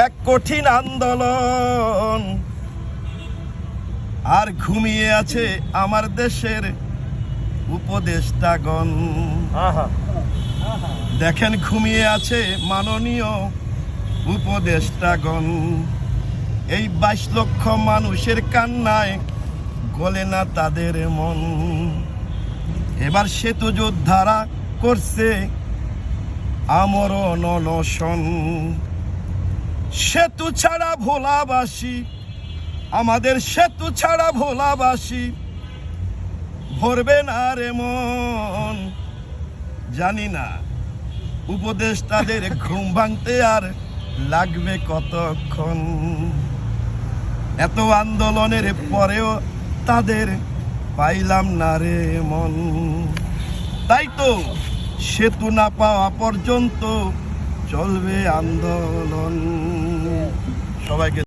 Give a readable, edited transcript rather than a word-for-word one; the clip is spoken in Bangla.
এক কঠিন আন্দোলন, আর ঘুমিয়ে আছে আমার দেশের উপদেষ্টাগণ। দেখেন ঘুমিয়ে আছে মাননীয় উপদেষ্টাগণ। এই 22 লক্ষ মানুষের কান্নায় গলে না তাদের মন। এবার সেতু যোদ্ধারা করছে আমরণ অনশন। সেতু ছাড়া ভোলাবাসী, আমাদের সেতু ছাড়া ভোলাবাসী ভরবে না রে মন। জানি না উপদেষ্টাদের ঘুম ভাঙতে আর লাগবে কতক্ষণ। এত আন্দোলনের পরেও তাদের পাইলাম না রে মন। তাই তো সেতু না পাওয়া পর্যন্ত চলবে আন্দোলন। সবাইকে